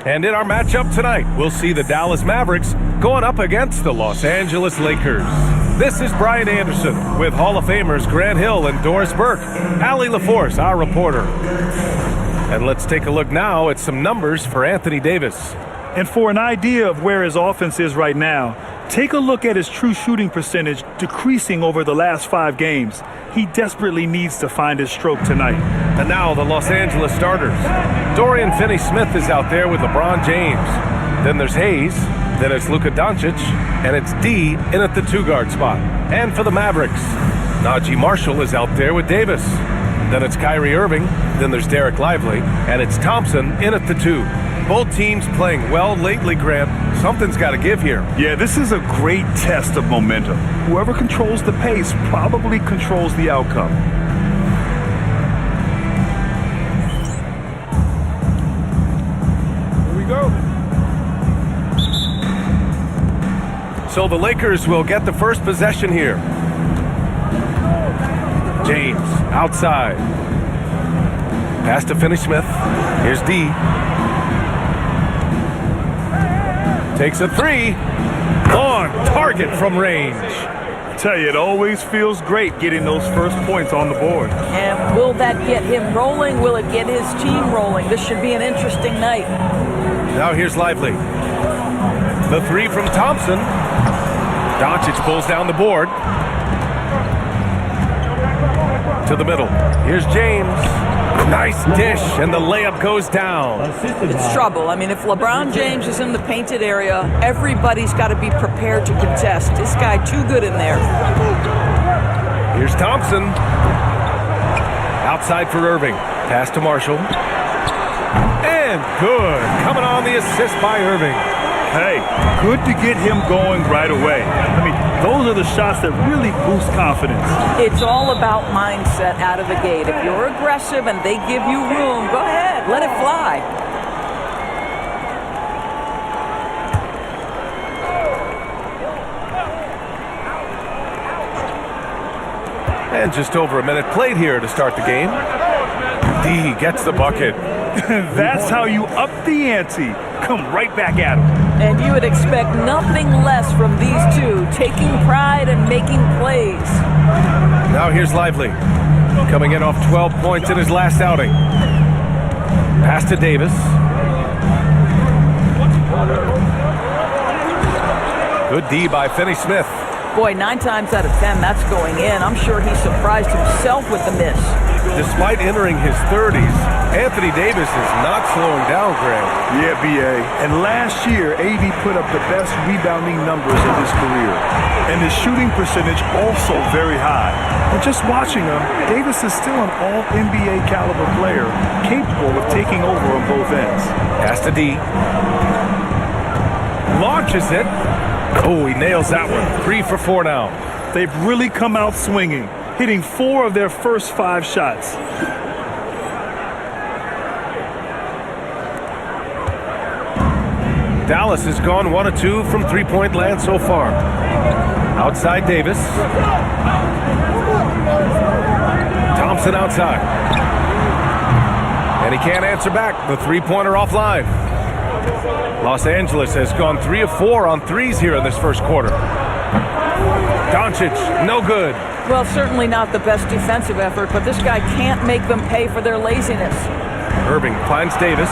And in our matchup tonight, we'll see the Dallas Mavericks going up against the Los Angeles Lakers. This is Brian Anderson with Hall of Famers Grant Hill and Doris Burke. Allie LaForce, our reporter. And let's take a look now at some numbers for Anthony Davis. And for an idea of where his offense is right now, take a look at his true shooting percentage decreasing over the last 5 games. He desperately needs to find his stroke tonight. And now the Los Angeles starters. Dorian Finney-Smith is out there with LeBron James. Then there's Hayes. Then it's Luka Doncic. And it's D in at the 2-guard spot. And for the Mavericks, Najee Marshall is out there with Davis. Then it's Kyrie Irving. Then there's Derek Lively. And it's Thompson in at the 2. Both teams playing well lately, Grant. Something's got to give here. Yeah, this is a great test of momentum. Whoever controls the pace probably controls the outcome. Here we go. So the Lakers will get the first possession here. James outside. Pass to Finney-Smith. Here's D. Takes a 3. On target from range. I tell you, it always feels great getting those first points on the board. And will that get him rolling? Will it get his team rolling? This should be an interesting night. Now here's Lively. The 3 from Thompson. Doncic pulls down the board. To the middle. Here's James. Nice dish, and the layup goes down. It's trouble. I mean, if LeBron James is in the painted area, everybody's got to be prepared to contest. This guy too good in there. Here's Thompson. Outside for Irving. Pass to Marshall. And good. Coming on the assist by Irving. Hey, good to get him going right away. I mean, those are the shots that really boost confidence. It's all about mindset out of the gate. If you're aggressive and they give you room, go ahead, let it fly. And just over a minute played here to start the game. D gets the bucket. That's how you up the ante. Come right back at him. And you would expect nothing less from these two, taking pride and making plays. Now here's Lively. Coming in off 12 points in his last outing. Pass to Davis. Good D by Finney-Smith. Boy, 9 times out of 10, that's going in. I'm sure he surprised himself with the miss. Despite entering his 30s, Anthony Davis is not slowing down, Grant. Yeah, B.A. And last year, AD put up the best rebounding numbers of his career. And his shooting percentage also very high. And just watching him, Davis is still an all-NBA caliber player, capable of taking over on both ends. Pass to D. Launches it. Oh, he nails that one. 3 for 4 now. They've really come out swinging, hitting 4 of their first 5 shots. Dallas has gone 1 of 2 from three-point land so far. Outside Davis. Thompson outside. And he can't answer back. The three-pointer offline. Los Angeles has gone 3 of 4 on threes here in this first quarter. Doncic, no good. Well, certainly not the best defensive effort, but this guy can't make them pay for their laziness. Irving finds Davis.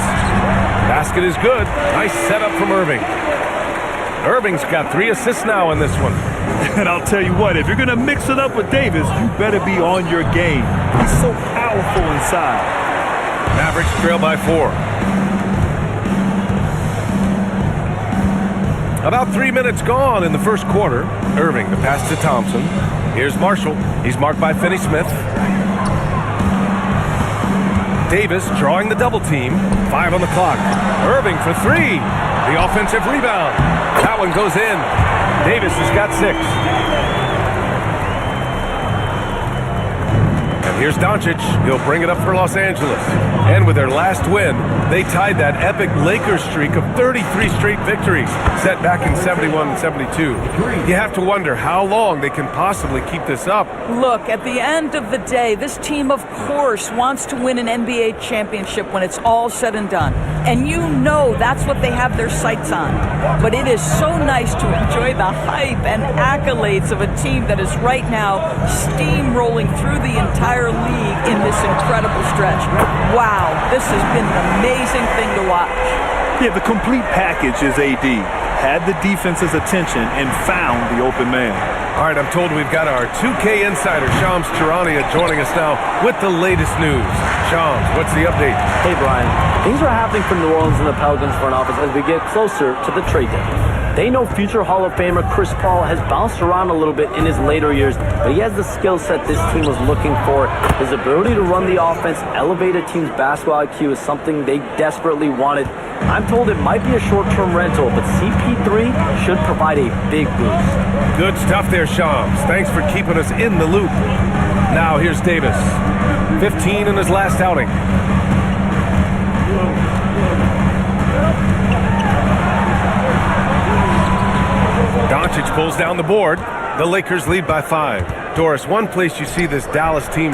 Basket is good. Nice setup from Irving. Irving's got 3 assists now in this one. And I'll tell you what, if you're going to mix it up with Davis, you better be on your game. He's so powerful inside. Mavericks trail by 4. About 3 minutes gone in the first quarter. Irving, the pass to Thompson. Here's Marshall. He's marked by Finney-Smith. Davis drawing the double team. 5 on the clock. Irving for 3. The offensive rebound. That one goes in. Davis has got 6. And Here's Doncic. He'll bring it up for Los Angeles. And with their last win, they tied that epic Lakers streak of 33 straight victories set back in 71 and 72. You have to wonder how long they can possibly keep this up. Look, at the end of the day, this team, of course, wants to win an NBA championship when it's all said and done. And you know that's what they have their sights on. But it is so nice to enjoy the hype and accolades of a team that is right now steamrolling through the entire league in this incredible stretch. Wow, this has been an amazing thing to watch. Yeah, the complete package is AD. Had the defense's attention and found the open man. All right, I'm told we've got our 2K insider, Shams Charania, joining us now with the latest news. Shams, what's the update? Hey, Brian. Things are happening for New Orleans and the Pelicans front office as we get closer to the trade deadline. They know future Hall of Famer Chris Paul has bounced around a little bit in his later years, but he has the skill set this team was looking for. His ability to run the offense, elevate a team's basketball IQ is something they desperately wanted. I'm told it might be a short-term rental, but CP3 should provide a big boost. Good stuff there, Shams. Thanks for keeping us in the loop. Now here's Davis. 15 in his last outing. Doncic pulls down the board. The Lakers lead by 5. Doris, one place you see this Dallas team.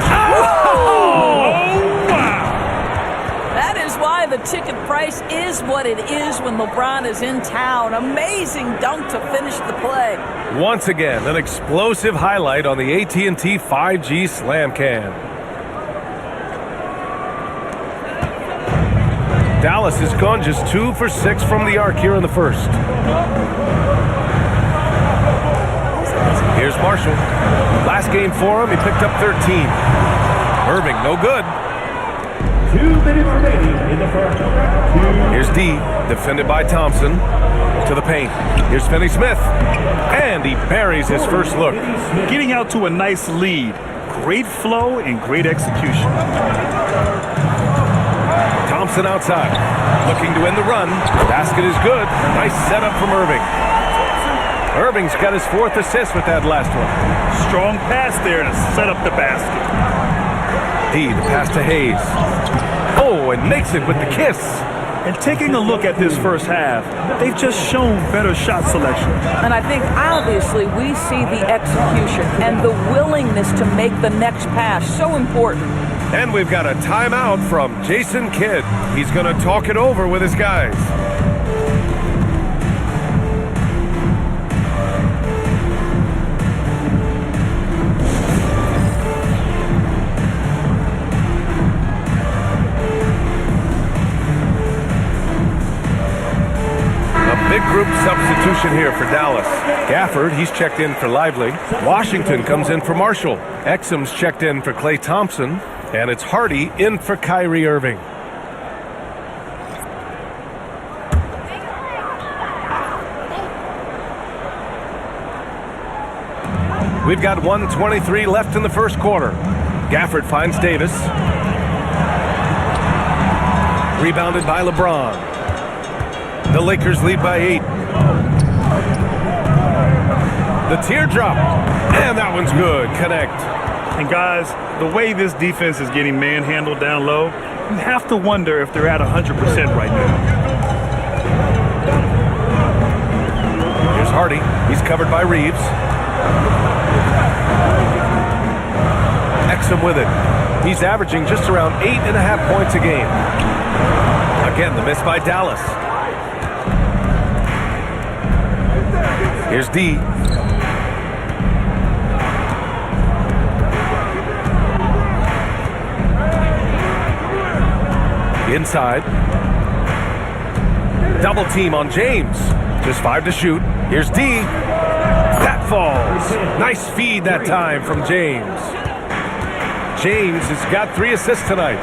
That is why the ticket price is what it is when LeBron is in town. Amazing dunk to finish the play. Once again, an explosive highlight on the AT&T 5G Slam Cam. Dallas has gone just 2 for 6 from the arc here in the first. Here's Marshall. Last game for him, he picked up 13. Irving, no good. 2 minutes remaining in the first. Here's D, defended by Thompson. To the paint. Here's Finney-Smith. And he buries his first look. Getting out to a nice lead. Great flow and great execution. Thompson outside. Looking to end the run. Basket is good. Nice setup from Irving. Irving's got his 4th assist with that last one. Strong pass there to set up the basket. D, the pass to Hayes. Oh, and makes it with the kiss. And taking a look at this first half, they've just shown better shot selection. And I think obviously we see the execution and the willingness to make the next pass so important. And we've got a timeout from Jason Kidd. He's going to talk it over with his guys. Big group substitution here for Dallas. Gafford, he's checked in for Lively. Washington comes in for Marshall. Exum's checked in for Klay Thompson. And it's Hardy in for Kyrie Irving. We've got 1:23 left in the first quarter. Gafford finds Davis. Rebounded by LeBron. The Lakers lead by 8. The teardrop. And that one's good. Connect. And guys, the way this defense is getting manhandled down low, you have to wonder if they're at 100% right now. Here's Hardy. He's covered by Reeves. Exum with it. He's averaging just around 8.5 points a game. Again, the miss by Dallas. Here's D. Inside. Double team on James. Just 5 to shoot. Here's D. That falls. Nice feed that time from James. James has got 3 assists tonight.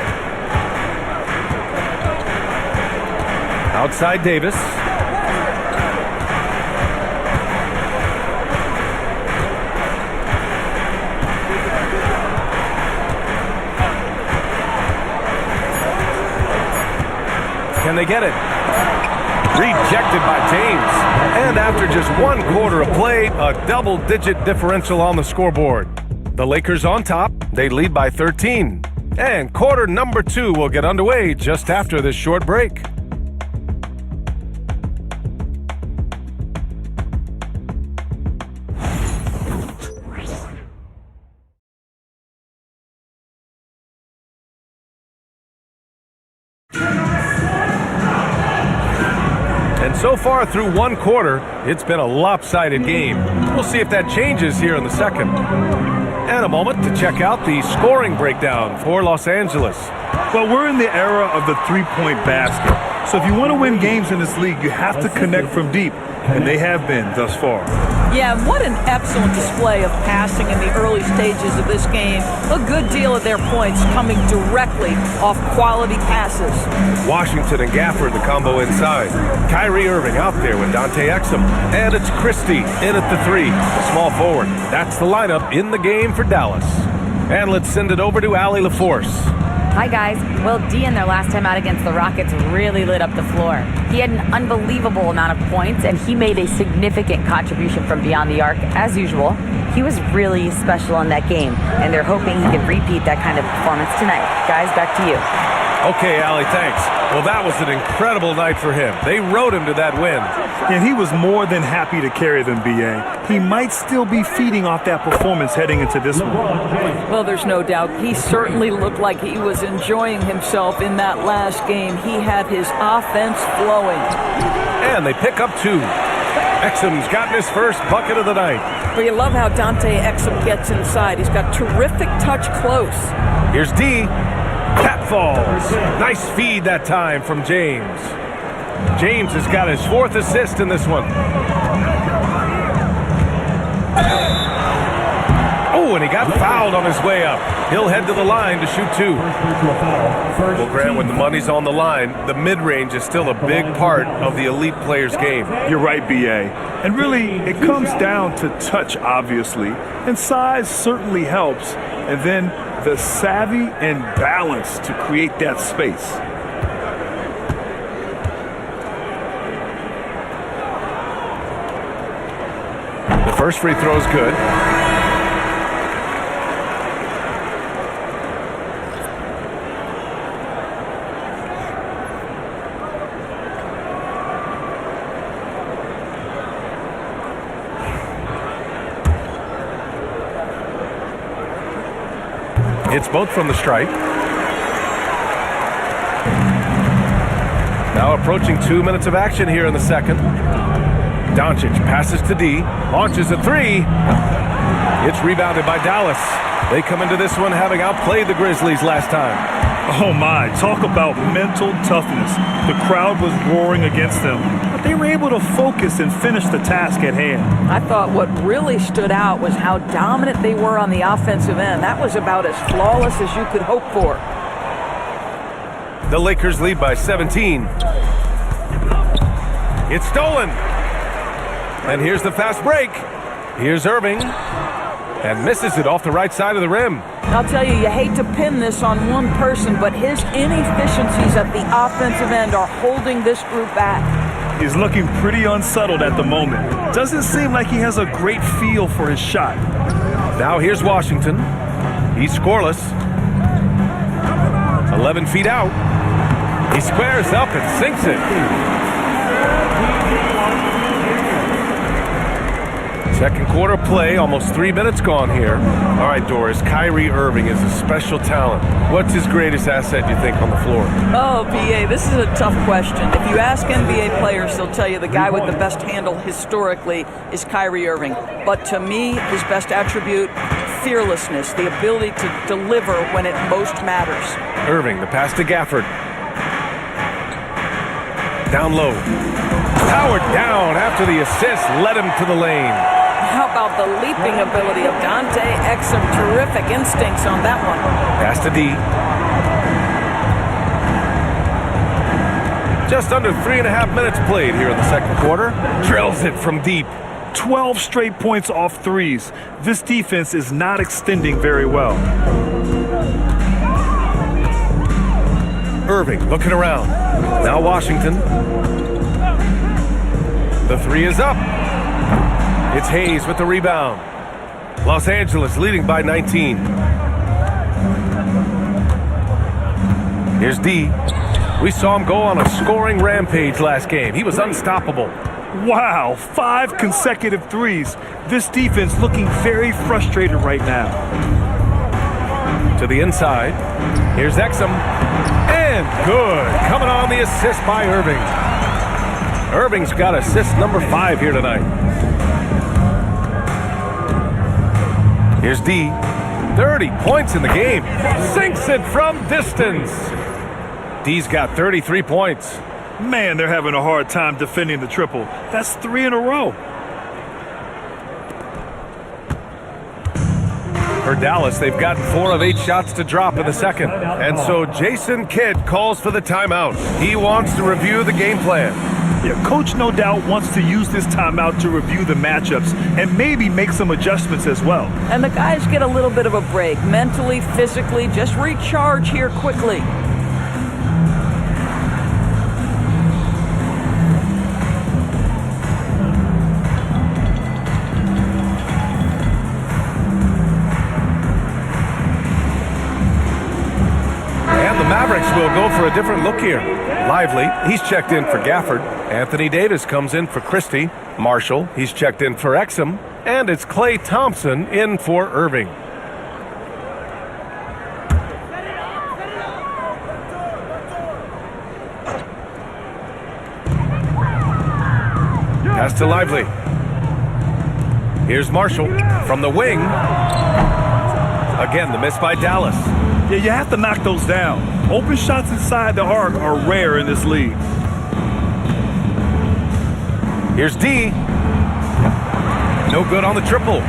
Outside Davis. Can they get it? Rejected by James. And after just 1 quarter of play, a double-digit differential on the scoreboard. The Lakers on top. They lead by 13. And quarter number 2 will get underway just after this short break. And so far through one quarter, it's been a lopsided game. We'll see if that changes here in the second. And a moment to check out the scoring breakdown for Los Angeles. Well, we're in the era of the three-point basket. So if you want to win games in this league, you have to connect from deep. And they have been thus far. Yeah, what an excellent display of passing in the early stages of this game. A good deal of their points coming directly off quality passes. Washington and Gafford, the combo inside. Kyrie Irving out there with Dante Exum. And it's Christie in at the 3, the small forward. That's the lineup in the game for Dallas. And let's send it over to Allie LaForce. Hi, guys. Will D in their last time out against the Rockets really lit up the floor. He had an unbelievable amount of points, and he made a significant contribution from beyond the arc, as usual. He was really special in that game, and they're hoping he can repeat that kind of performance tonight. Guys, back to you. Okay, Allie, thanks. Well, that was an incredible night for him. They rode him to that win. And he was more than happy to carry them, B.A. He might still be feeding off that performance heading into this one. Well, there's no doubt. He certainly looked like he was enjoying himself in that last game. He had his offense flowing. And they pick up 2. Exum's gotten his first bucket of the night. But you love how Dante Exum gets inside. He's got terrific touch close. Here's D. Pat falls. Nice feed that time from James. James has got his 4th assist in this one. Oh, and he got fouled on his way up. He'll head to the line to shoot 2. Well, Grant, when the money's on the line, the mid-range is still a big part of the elite player's game. You're right, B.A. And really, it comes down to touch, obviously. And size certainly helps. And then the savvy and balance to create that space. The first free throw is good. It's both from the stripe. Now approaching 2 minutes of action here in the second. Doncic passes to D, launches a 3. It's rebounded by Dallas. They come into this one having outplayed the Grizzlies last time. Oh my, talk about mental toughness. The crowd was roaring against them, but they were able to focus and finish the task at hand. I thought what really stood out was how dominant they were on the offensive end. That was about as flawless as you could hope for. The Lakers lead by 17. It's stolen. And here's the fast break. Here's Irving. And misses it off the right side of the rim. I'll tell you, you hate to pin this on one person, but his inefficiencies at the offensive end are holding this group back. He's looking pretty unsettled at the moment. Doesn't seem like he has a great feel for his shot. Now here's Washington. He's scoreless. 11 feet out. He squares up and sinks it. Second quarter play, almost 3 minutes gone here. All right, Doris, Kyrie Irving is a special talent. What's his greatest asset, you think, on the floor? Oh, B.A., this is a tough question. If you ask NBA players, they'll tell you the guy with the best handle historically is Kyrie Irving. But to me, his best attribute, fearlessness, the ability to deliver when it most matters. Irving, the pass to Gafford. Down low. Powered down after the assist led him to the lane. How about the leaping ability of Dante Exum? Terrific instincts on that one. Pass to D. Just under 3.5 minutes played here in the second quarter. Drills it from deep. 12 straight points off threes. This defense is not extending very well. Irving looking around. Now Washington. The 3 is up. It's Hayes with the rebound. Los Angeles leading by 19. Here's D. We saw him go on a scoring rampage last game. He was unstoppable. Wow, 5 consecutive threes. This defense looking very frustrated right now. To the inside. Here's Exum. And good. Coming on the assist by Irving. Irving's got assist number 5 here tonight. Here's D. 30 points in the game. Sinks it from distance. D's got 33 points. Man, they're having a hard time defending the triple. That's 3 in a row. For Dallas, they've gotten 4 of 8 shots to drop in the second. And so Jason Kidd calls for the timeout. He wants to review the game plan. Yeah, Coach no doubt wants to use this timeout to review the matchups and maybe make some adjustments as well. And the guys get a little bit of a break, mentally, physically, just recharge here quickly. Mavericks will go for a different look here. Lively, he's checked in for Gafford. Anthony Davis comes in for Christie. Marshall, he's checked in for Exum. And it's Klay Thompson in for Irving. Pass to Lively. Here's Marshall from the wing. Again, the miss by Dallas. Yeah, you have to knock those down. Open shots inside the arc are rare in this league. Here's D. No good on the triple.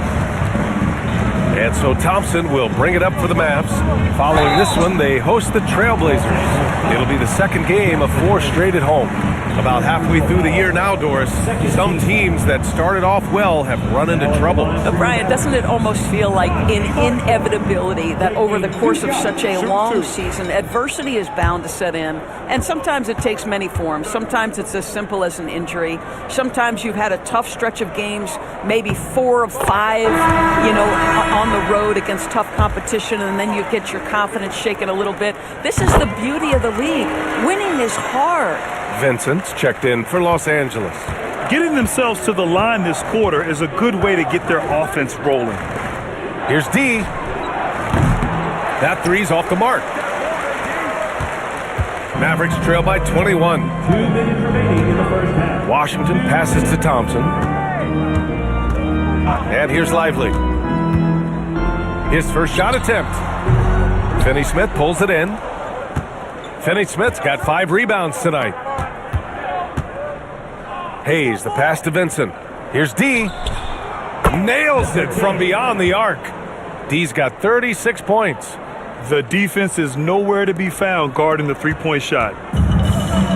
And so Thompson will bring it up for the Mavs. Following this one, they host the Trailblazers. It'll be the second game of 4 straight at home. About halfway through the year now, Doris, some teams that started off well have run into trouble. Brian, doesn't it almost feel like an inevitability that over the course of such a long season, adversity is bound to set in? And sometimes it takes many forms. Sometimes it's as simple as an injury. Sometimes you've had a tough stretch of games, maybe 4 of 5, on the road against tough competition, and then you get your confidence shaken a little bit. This is the beauty of the league. Winning is hard. Vincent's checked in for Los Angeles. Getting themselves to the line this quarter is a good way to get their offense rolling. Here's D. That three's off the mark. Mavericks trail by 21. 2 minutes remaining in the first half. Washington passes to Thompson. And here's Lively. His first shot attempt. Finney-Smith pulls it in. Finney-Smith's got 5 rebounds tonight. Hayes, the pass to Vincent. Here's D. Nails it from beyond the arc. D's got 36 points. The defense is nowhere to be found guarding the three-point shot.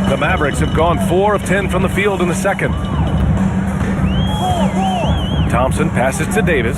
The Mavericks have gone 4 of 10 from the field in the second. Thompson passes to Davis.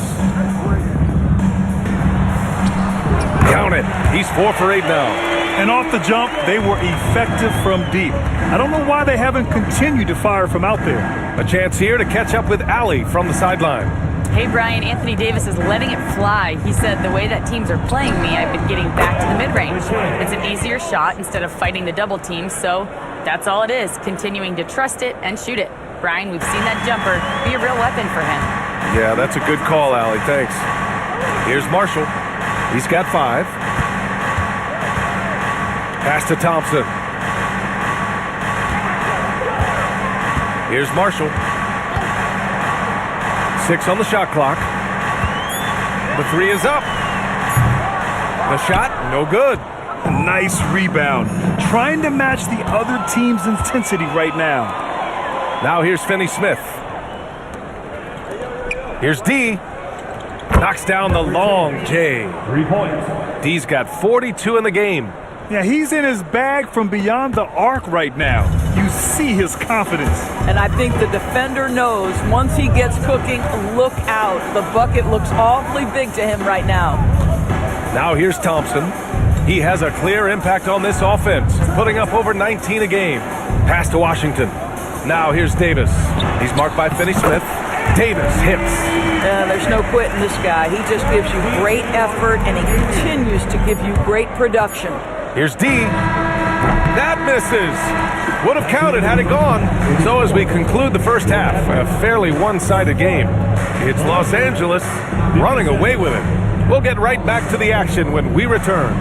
Count it. He's 4 for 8 now. And off the jump, they were effective from deep. I don't know why they haven't continued to fire from out there. A chance here to catch up with Allie from the sideline. Hey, Brian, Anthony Davis is letting it fly. He said, the way that teams are playing me, I've been getting back to the mid-range. It's an easier shot instead of fighting the double team, so that's all it is, continuing to trust it and shoot it. Brian, we've seen that jumper be a real weapon for him. Yeah, that's a good call, Allie. Thanks. Here's Marshall. He's got 5. Pass to Thompson. Here's Marshall. 6 on the shot clock. The 3 is up. The shot, no good. A nice rebound. Trying to match the other team's intensity right now. Now here's Finney-Smith. Here's D. Knocks down the long J. 3 points. D's got 42 in the game. Yeah, he's in his bag from beyond the arc right now. You see his confidence. And I think the defender knows once he gets cooking, look out. The bucket looks awfully big to him right now. Now here's Thompson. He has a clear impact on this offense, putting up over 19 a game. Pass to Washington. Now here's Davis. He's marked by Finney-Smith. Davis hits. There's no quitting this guy. He just gives you great effort, and he continues to give you great production. Here's D. That misses. Would have counted had it gone. So as we conclude the first half, a fairly one-sided game. It's Los Angeles running away with it. We'll get right back to the action when we return.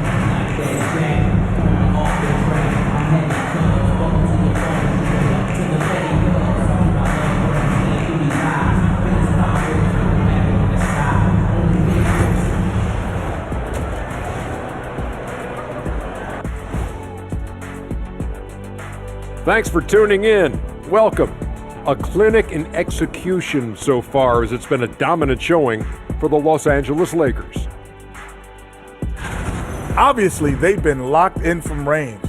Thanks for tuning in. Welcome. A clinic in execution so far, as it's been a dominant showing for the Los Angeles Lakers. Obviously, they've been locked in from range.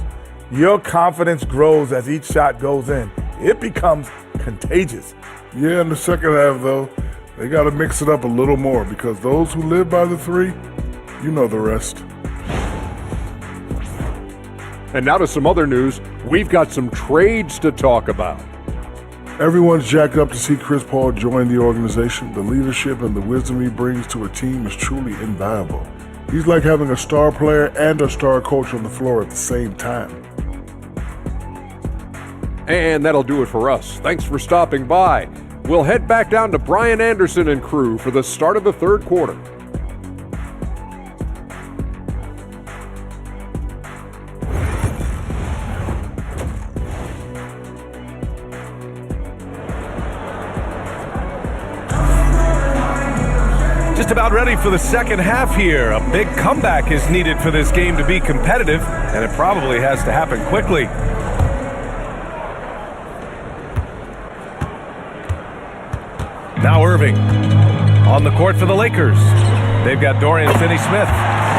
Your confidence grows as each shot goes in. It becomes contagious. Yeah, in the second half, though, they got to mix it up a little more because those who live by the three, you know the rest. And now to some other news. We've got some trades to talk about. Everyone's jacked up to see Chris Paul join the organization. The leadership and the wisdom he brings to a team is truly invaluable. He's like having a star player and a star coach on the floor at the same time. And that'll do it for us. Thanks for stopping by. We'll head back down to Brian Anderson and crew for the start of the third quarter. Just about ready for the second half here. A big comeback is needed for this game to be competitive, and it probably has to happen quickly. Now Irving on the court for the Lakers. They've got Dorian Finney-Smith.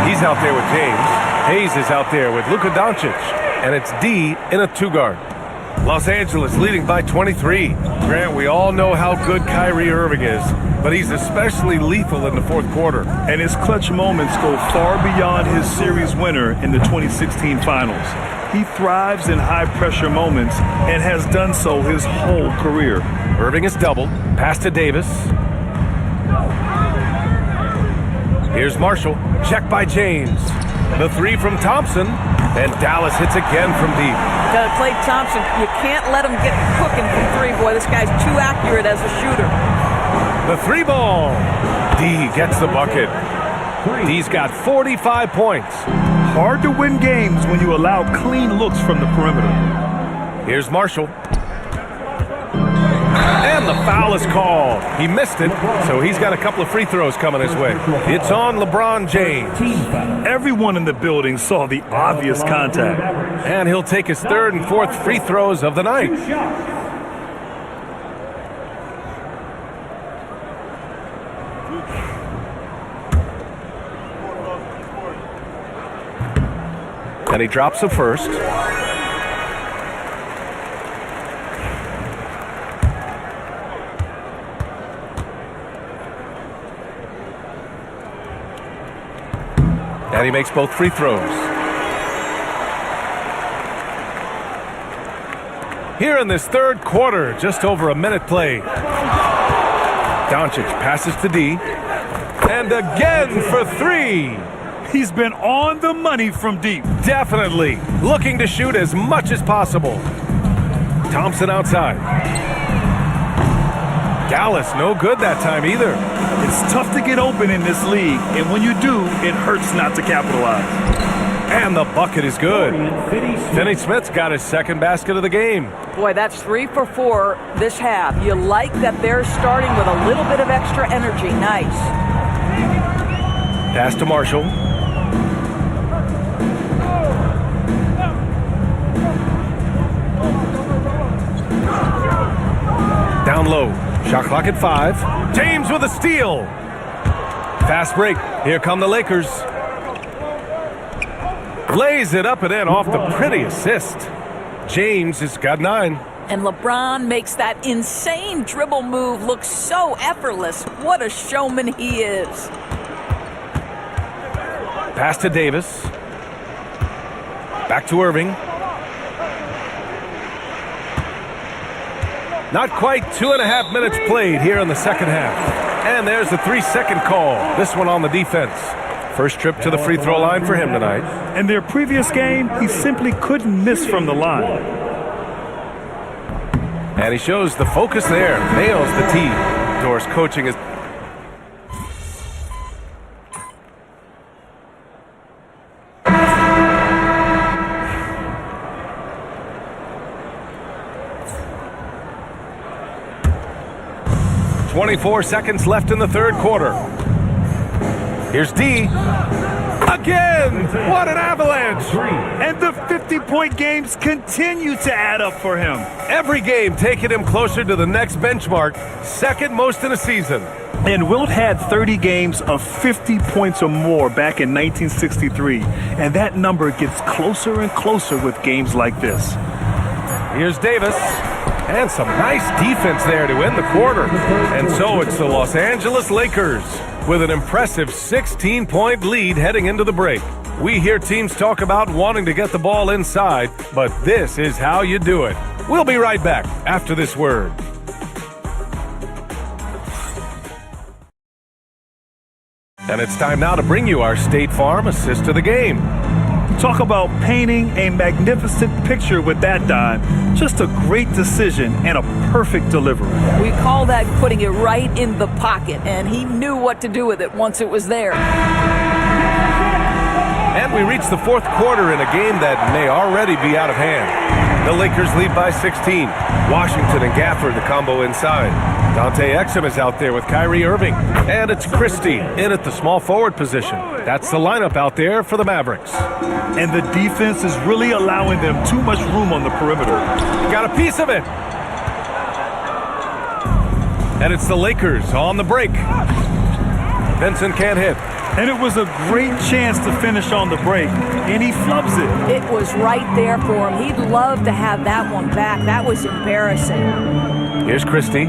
He's out there with James. Hayes is out there with Luka Doncic. And it's D in a two-guard. Los Angeles leading by 23. Grant, we all know how good Kyrie Irving is, but he's especially lethal in the fourth quarter. And his clutch moments go far beyond his series winner in the 2016 finals. He thrives in high-pressure moments and has done so his whole career. Irving is doubled. Pass to Davis. Here's Marshall. Check by James. The three from Thompson. And Dallas hits again from deep. Klay Thompson, you can't let him get cooking from three. Boy, this guy's too accurate as a shooter. The three ball. D gets the bucket. D's got 45 points. Hard to win games when you allow clean looks from the perimeter. Here's Marshall. And the foul is called. He missed it, so he's got a couple of free throws coming his way. It's on LeBron James. Everyone in the building saw the obvious contact. And he'll take his third and fourth free throws of the night. And he drops the first. And he makes both free throws. Here in this third quarter, just over a minute played. Doncic passes to D. And again for three. He's been on the money from deep. Definitely looking to shoot as much as possible. Thompson outside. Dallas no good that time either. It's tough to get open in this league, and when you do, it hurts not to capitalize. And the bucket is good. Finney-Smith's got his second basket of the game. Boy, that's 3 for 4 this half. You like that they're starting with a little bit of extra energy. Nice. Pass to Marshall. Down low. Shot clock at 5. James with a steal. Fast break. Here come the Lakers. Lays it up and in off the pretty assist. James has got 9. And LeBron makes that insane dribble move look so effortless. What a showman he is. Pass to Davis. Back to Irving. Not quite 2.5 minutes played here in the second half. And there's the 3-second call. This one on the defense. First trip to the free throw line for him tonight. In their previous game, he simply couldn't miss from the line. And he shows the focus there. Nails the tee. Doris coaching is... .24 seconds left in the third quarter. Here's D. Again! What an avalanche! And the 50-point games continue to add up for him. Every game taking him closer to the next benchmark, second most in a season. And Wilt had 30 games of 50 points or more back in 1963. And that number gets closer and closer with games like this. Here's Davis. And some nice defense there to end the quarter. And so it's the Los Angeles Lakers with an impressive 16-point lead heading into the break. We hear teams talk about wanting to get the ball inside, but this is how you do it. We'll be right back after this word. And it's time now to bring you our State Farm assist of the game. Talk about painting a magnificent picture with that dime. Just a great decision and a perfect delivery. We call that putting it right in the pocket, and he knew what to do with it once it was there. And we reach the fourth quarter in a game that may already be out of hand. The Lakers lead by 16. Washington and Gafford, the combo inside. Dante Exum is out there with Kyrie Irving. And it's Christie in at the small forward position. That's the lineup out there for the Mavericks. And the defense is really allowing them too much room on the perimeter. Got a piece of it. And it's the Lakers on the break. Vincent can't hit. And it was a great chance to finish on the break, and he flubs it. It was right there for him. He'd love to have that one back. That was embarrassing. Here's Christie.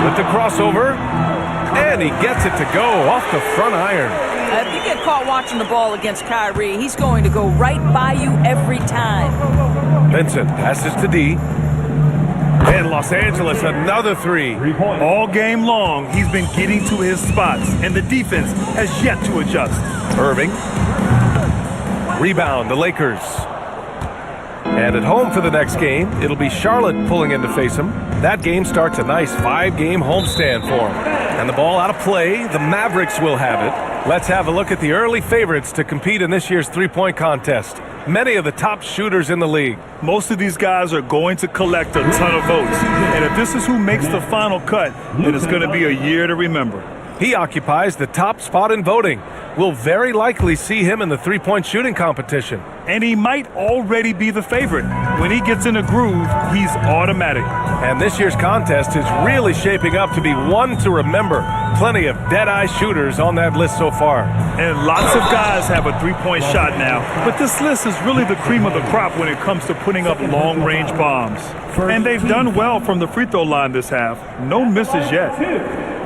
With the crossover, and he gets it to go off the front iron. If you get caught watching the ball against Kyrie, he's going to go right by you every time. Vincent passes to D. And Los Angeles, another three. All game long, he's been getting to his spots, and the defense has yet to adjust. Irving. Rebound, the Lakers. And at home for the next game, it'll be Charlotte pulling in to face him. That game starts a nice 5-game homestand for him. And the ball out of play, the Mavericks will have it. Let's have a look at the early favorites to compete in this year's three-point contest. Many of the top shooters in the league. Most of these guys are going to collect a ton of votes. And if this is who makes the final cut, then it's going to be a year to remember. He occupies the top spot in voting. We'll very likely see him in the three-point shooting competition. And he might already be the favorite. When he gets in a groove, he's automatic. And this year's contest is really shaping up to be one to remember. Plenty of dead-eye shooters on that list so far. And lots of guys have a three-point shot now. But this list is really the cream of the crop when it comes to putting up long-range bombs. And they've done well from the free throw line this half. No misses yet.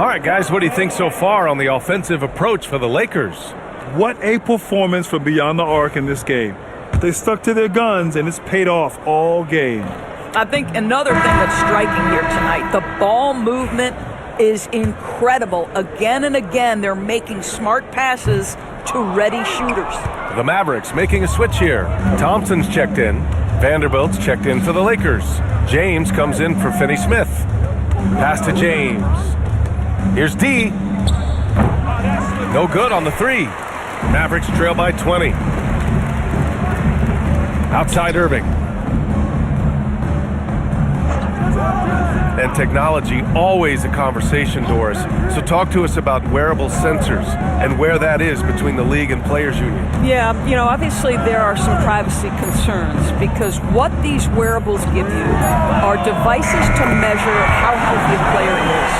All right, guys, what do you think so far on the offensive approach for the Lakers? What a performance from beyond the arc in this game. They stuck to their guns, and it's paid off all game. I think another thing that's striking here tonight, the ball movement is incredible. Again and again, they're making smart passes to ready shooters. The Mavericks making a switch here. Thompson's checked in. Vanderbilt's checked in for the Lakers. James comes in for Finney Smith. Pass to James. Here's D. No good on the three. Mavericks trail by 20. Outside Irving. And technology, always a conversation, Doris. So talk to us about wearable sensors and where that is between the league and players union. Yeah, obviously there are some privacy concerns because what these wearables give you are devices to measure how healthy a player is.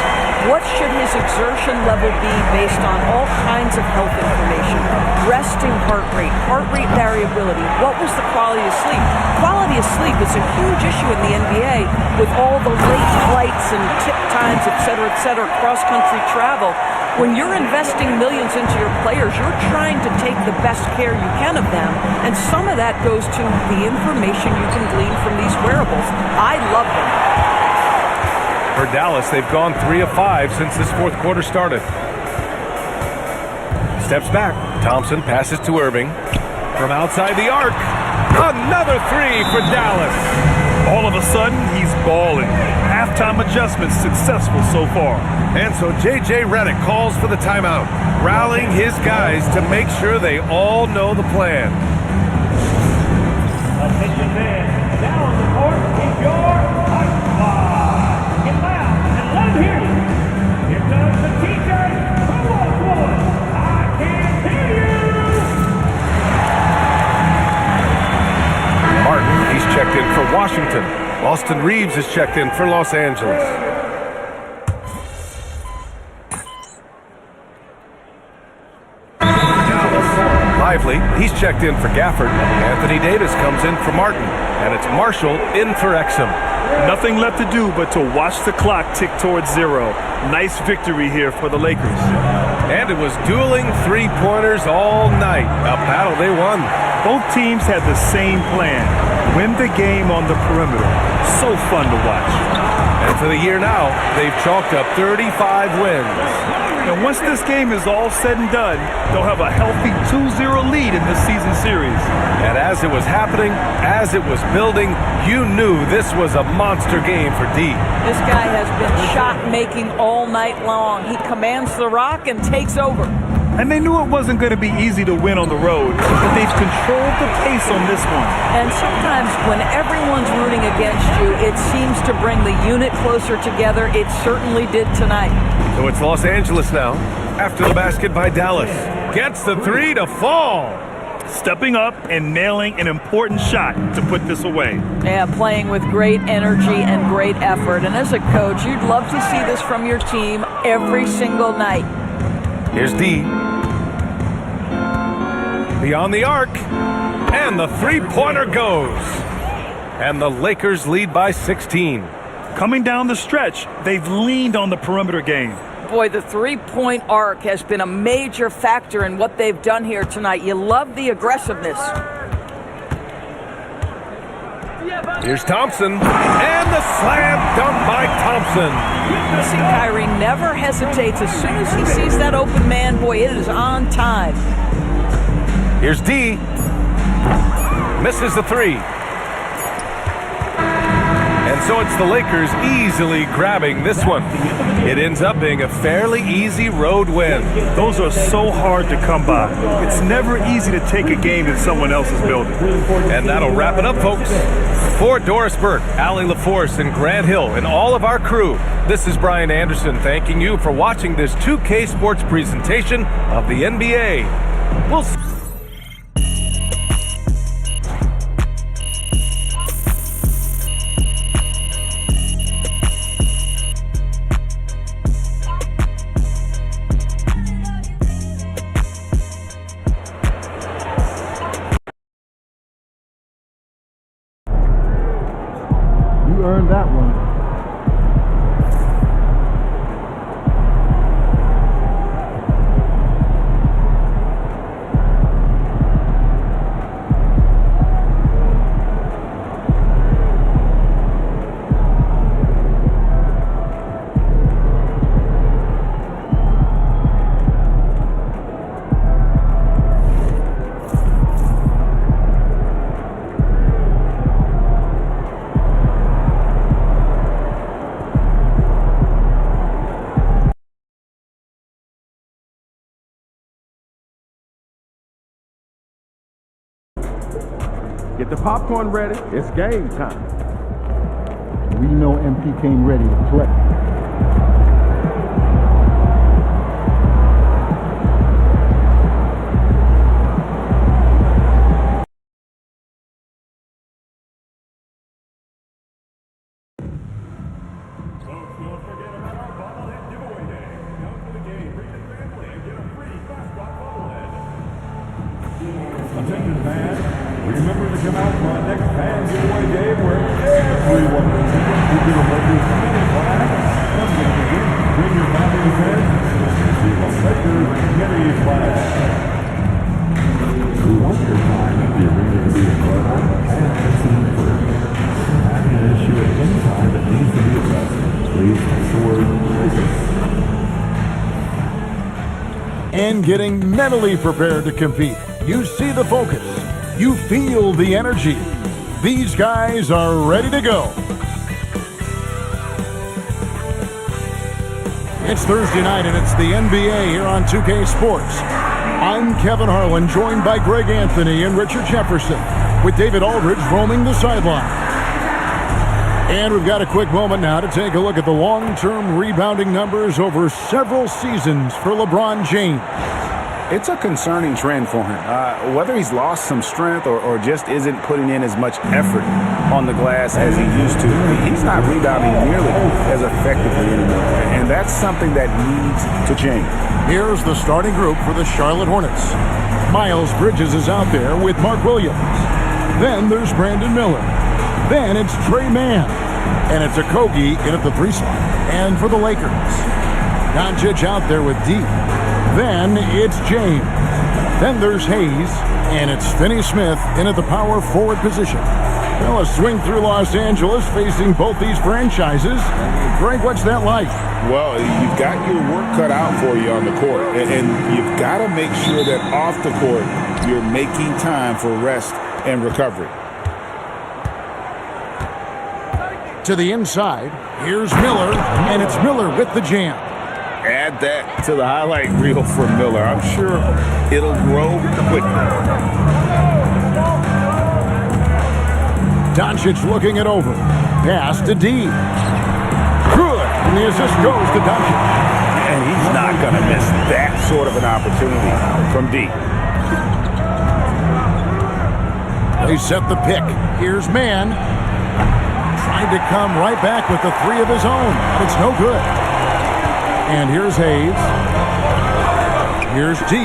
What should his exertion level be based on all kinds of health information? Resting heart rate variability. What was the quality of sleep? Quality of asleep. It's a huge issue in the NBA with all the late flights and tip times, et cetera, cross-country travel. When you're investing millions into your players, you're trying to take the best care you can of them, and some of that goes to the information you can glean from these wearables. I love them. For Dallas, they've gone 3 of 5 since this fourth quarter started. Steps back. Thompson passes to Irving. From outside the arc, another 3 for Dallas. All of a sudden, he's balling. Halftime adjustments successful so far. And so J.J. Redick calls for the timeout, rallying his guys to make sure they all know the plan. Attention fans, now on the court is your Ice Squad. Get loud and let them hear you. Here comes the TJ who wants one. I can't hear you. Martin, he's checked in for Washington. Austin Reeves is checked in for Los Angeles. Lively, he's checked in for Gafford. Anthony Davis comes in for Martin. And it's Marshall in for Exum. Nothing left to do but to watch the clock tick towards 0. Nice victory here for the Lakers. And it was dueling three-pointers all night. A battle they won. Both teams had the same plan. Win the game on the perimeter. So fun to watch. And for the year now, they've chalked up 35 wins. And once this game is all said and done, they'll have a healthy 2-0 lead in this season series. And as it was happening, as it was building, you knew this was a monster game for D. This guy has been shot-making all night long. He commands the rock and takes over. And they knew it wasn't going to be easy to win on the road, but they've controlled the pace on this one. And sometimes when everyone's rooting against you, it seems to bring the unit closer together. It certainly did tonight. So it's Los Angeles now, after the basket by Dallas. Gets the 3 to fall. Stepping up and nailing an important shot to put this away. Yeah, playing with great energy and great effort. And as a coach, you'd love to see this from your team every single night. Here's D. Beyond the arc. And the three-pointer goes. And the Lakers lead by 16. Coming down the stretch, they've leaned on the perimeter game. Boy, the three-point arc has been a major factor in what they've done here tonight. You love the aggressiveness. Here's Thompson. And the slam dunk by Thompson. You see, Kyrie never hesitates. As soon as he sees that open man, boy, it is on time. Here's D. Misses the 3. And so it's the Lakers easily grabbing this one. It ends up being a fairly easy road win. Those are so hard to come by. It's never easy to take a game in someone else's building. And that'll wrap it up, folks. For Doris Burke, Allie LaForce, and Grant Hill, and all of our crew, this is Brian Anderson thanking you for watching this 2K Sports presentation of the NBA. We'll see. You earned that one. Get the popcorn ready. It's game time. We know MP came ready to play. Attention fans, remember to come out for our next Fans giveaway game where everyone who can hold your family flag. Come get it again. Bring your family and friends to see the Lakers carry flag. We want your time at the arena to be incredible and excellent for having an issue at any time that needs to be addressed. Please text the word Lakers. And getting mentally prepared to compete. You see the focus. You feel the energy. These guys are ready to go. It's Thursday night and it's the NBA here on 2K Sports. I'm Kevin Harlan, joined by Greg Anthony and Richard Jefferson, with David Aldridge roaming the sideline. And we've got a quick moment now to take a look at the long-term rebounding numbers over several seasons for LeBron James. It's a concerning trend for him. Whether he's lost some strength or just isn't putting in as much effort on the glass as he used to, he's not rebounding nearly as effectively anymore. And that's something that needs to change. Here's the starting group for the Charlotte Hornets. Miles Bridges is out there with Mark Williams. Then there's Brandon Miller. Then it's Trey Mann. And it's Okogie in at the 3 spot. And for the Lakers, Doncic out there with D. Then it's James. Then there's Hayes. And it's Finney-Smith in at the power forward position. Well, a swing through Los Angeles facing both these franchises. Greg, what's that like? Well, you've got your work cut out for you on the court. And you've got to make sure that off the court, you're making time for rest and recovery. To the inside, here's Miller, and it's Miller with the jam. Add that to the highlight reel for Miller. I'm sure it'll grow quickly. Doncic looking it over. Pass to D. Good. And the assist goes to Doncic. And he's not going to miss that sort of an opportunity from D. They set the pick. Here's Mann. Trying to come right back with the 3 of his own. But it's no good. And here's Hayes. Here's D.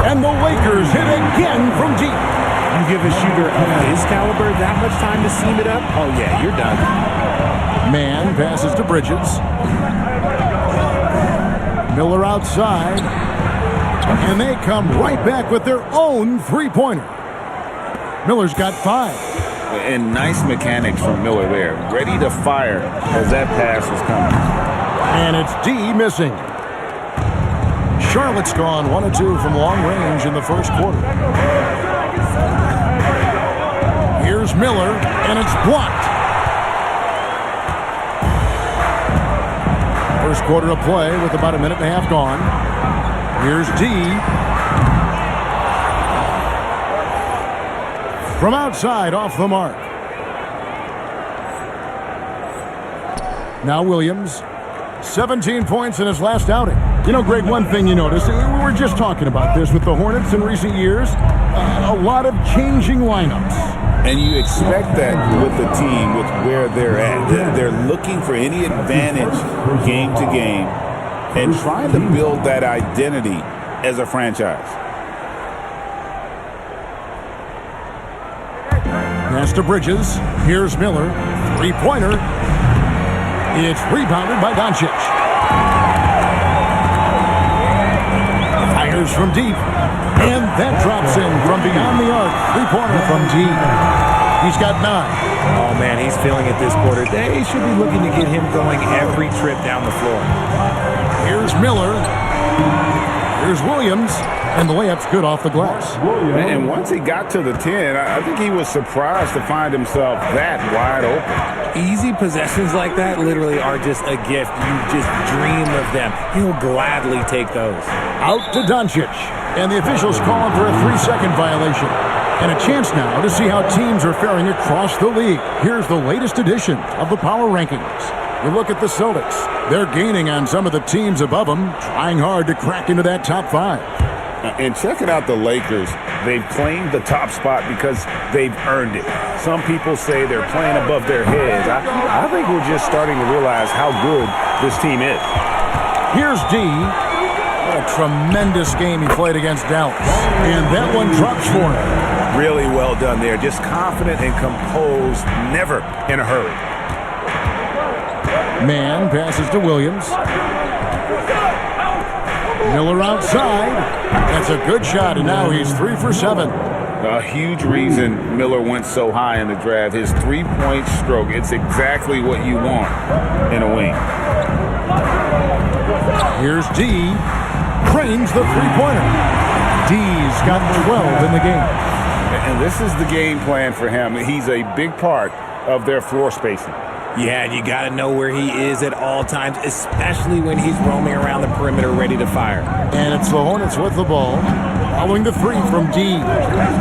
And the Lakers hit again from deep. You give a shooter of his caliber that much time to seam it up, oh yeah, you're done. Mann passes to Bridges. Miller outside. And they come right back with their own 3-pointer. Miller's got 5. And nice mechanics from Miller there. Ready to fire as that pass was coming. And it's D missing. Charlotte's gone 1 of 2 from long range in the first quarter. Here's Miller, and it's blocked. First quarter of play with about a minute and a half gone. Here's D. From outside, off the mark. Now Williams, 17 points in his last outing. You know, Greg, one thing you notice, we were just talking about this with the Hornets in recent years, a lot of changing lineups. And you expect that with the team, with where they're at. They're looking for any advantage game to game and trying to build that identity as a franchise. Pass to Bridges. Here's Miller. 3-pointer. It's rebounded by Doncic. Fires from deep. And that drops in from beyond the arc. 3-pointer from D. He's got 9. Oh man, he's feeling it this quarter. They should be looking to get him going every trip down the floor. Here's Miller. Here's Williams. And the layup's good off the glass. And once he got to the 10, I think he was surprised to find himself that wide open. Easy possessions like that literally are just a gift. You just dream of them. He'll gladly take those. Out to Doncic. And the officials call him for a 3-second violation. And a chance now to see how teams are faring across the league. Here's the latest edition of the Power Rankings. You look at the Celtics. They're gaining on some of the teams above them, trying hard to crack into that top 5. And checking out the Lakers, they've claimed the top spot because they've earned it. Some people say they're playing above their heads. I think we're just starting to realize how good this team is. Here's D. What a tremendous game he played against Dallas. And that one drops for him. Really well done there. Just confident and composed, never in a hurry. Man passes to Williams. Miller outside. That's a good shot, and now he's 3 for 7. A huge reason Miller went so high in the draft. His three-point stroke. It's exactly what you want in a wing. Here's D. Cranes the three-pointer. D's got 12 in the game. And this is the game plan for him. He's a big part of their floor spacing. Yeah, and you got to know where he is at all times, especially when he's roaming around the perimeter ready to fire. And it's the Hornets with the ball. Following the three from D.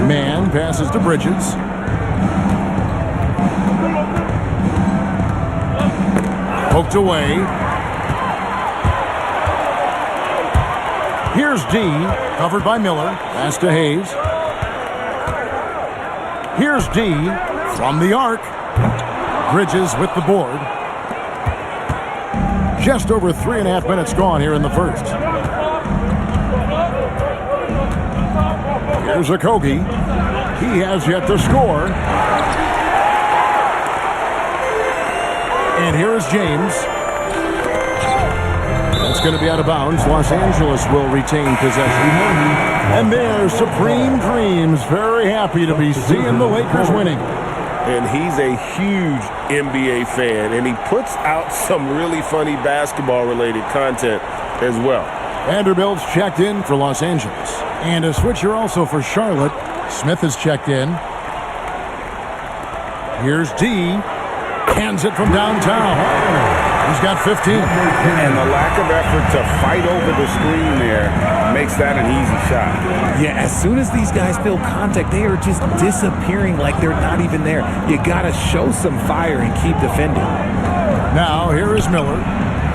Man passes to Bridges. Poked away. Here's D, covered by Miller. Pass to Hayes. Here's D from the arc. Bridges with the board. Just over 3.5 minutes gone here in the first. Here's Okogie. He has yet to score. And here is James. That's going to be out of bounds. Los Angeles will retain possession. And there's Supreme Dreams, very happy to be seeing the Lakers winning. And he's a huge NBA fan, and he puts out some really funny basketball-related content as well. Vanderbilt's checked in for Los Angeles. And a switcher also for Charlotte. Smith is checked in. Here's D. Hands it from downtown. He's got 15. And the lack of effort to fight over the screen there makes that an easy shot. Yeah, as soon as these guys feel contact, they are just disappearing like they're not even there. You got to show some fire and keep defending. Now, here is Miller.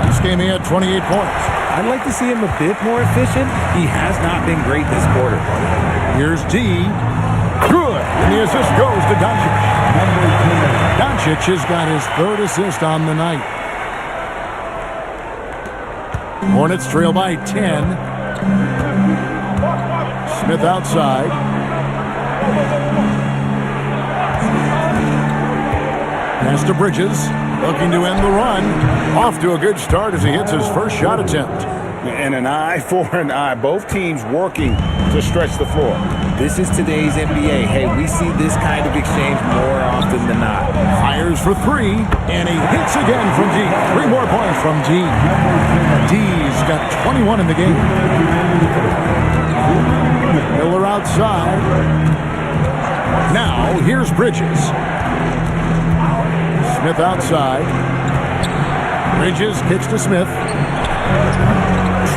This game he had 28 points. I'd like to see him a bit more efficient. He has not been great this quarter. Here's D. Good. And the assist goes to Doncic. Doncic has got his third assist on the night. Hornets trail by 10. Smith outside. Pass to Bridges. Looking to end the run. Off to a good start as he hits his first shot attempt. And an eye for an eye. Both teams working to stretch the floor. This is today's NBA. Hey, we see this kind of exchange more often than not. Fires for three, and he hits again from D. 3 more points from D. D's got 21 in the game. Miller outside. Now, here's Bridges. Smith outside. Bridges kicks to Smith.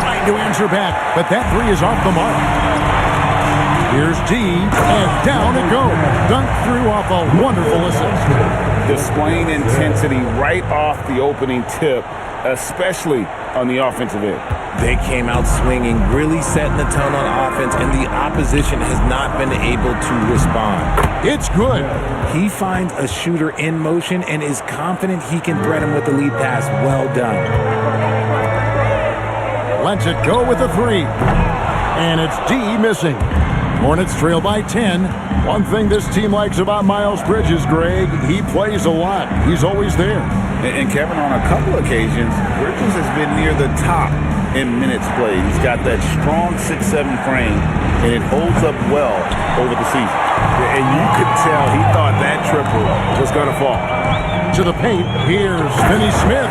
Trying to answer back, but that three is off the mark. Here's D, and down it goes. Dunk through off a wonderful assist. Displaying intensity right off the opening tip, especially on the offensive end. They came out swinging, really setting the tone on offense, and the opposition has not been able to respond. It's good. He finds a shooter in motion and is confident he can threat him with the lead pass. Well done. Lets it go with the three. And it's D missing. Hornets trail by 10. One thing this team likes about Miles Bridges, Greg, he plays a lot. He's always there. And Kevin, on a couple occasions, Bridges has been near the top in minutes played. He's got that strong 6'7" frame, and it holds up well over the season. And you could tell he thought that triple was going to fall. To the paint, here's Finney Smith.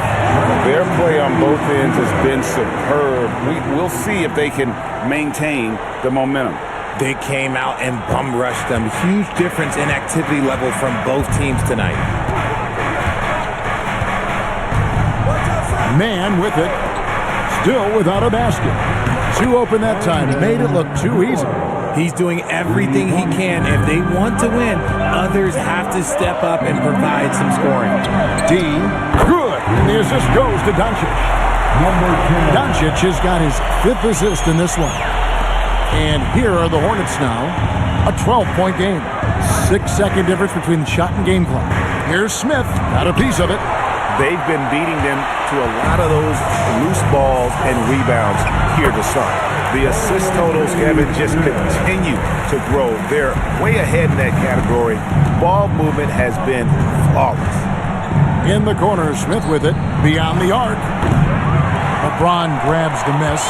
Their play on both ends has been superb. We'll see if they can maintain the momentum. They came out and bum rushed them. Huge difference in activity level from both teams tonight. Man with it. Still without a basket. Too open that time. Made it look too easy. He's doing everything he can. If they want to win, others have to step up and provide some scoring. D. Good. And the assist goes to Doncic. Doncic has got his 5th assist in this one. And here are the Hornets now. A 12-point game. 6-second difference between shot and game clock. Here's Smith. Got a piece of it. they've been beating them to a lot of those loose balls and rebounds here to start. The assist totals, Kevin, just continue to grow. They're way ahead in that category. Ball movement has been flawless. In the corner, Smith with it, beyond the arc. LeBron grabs the miss.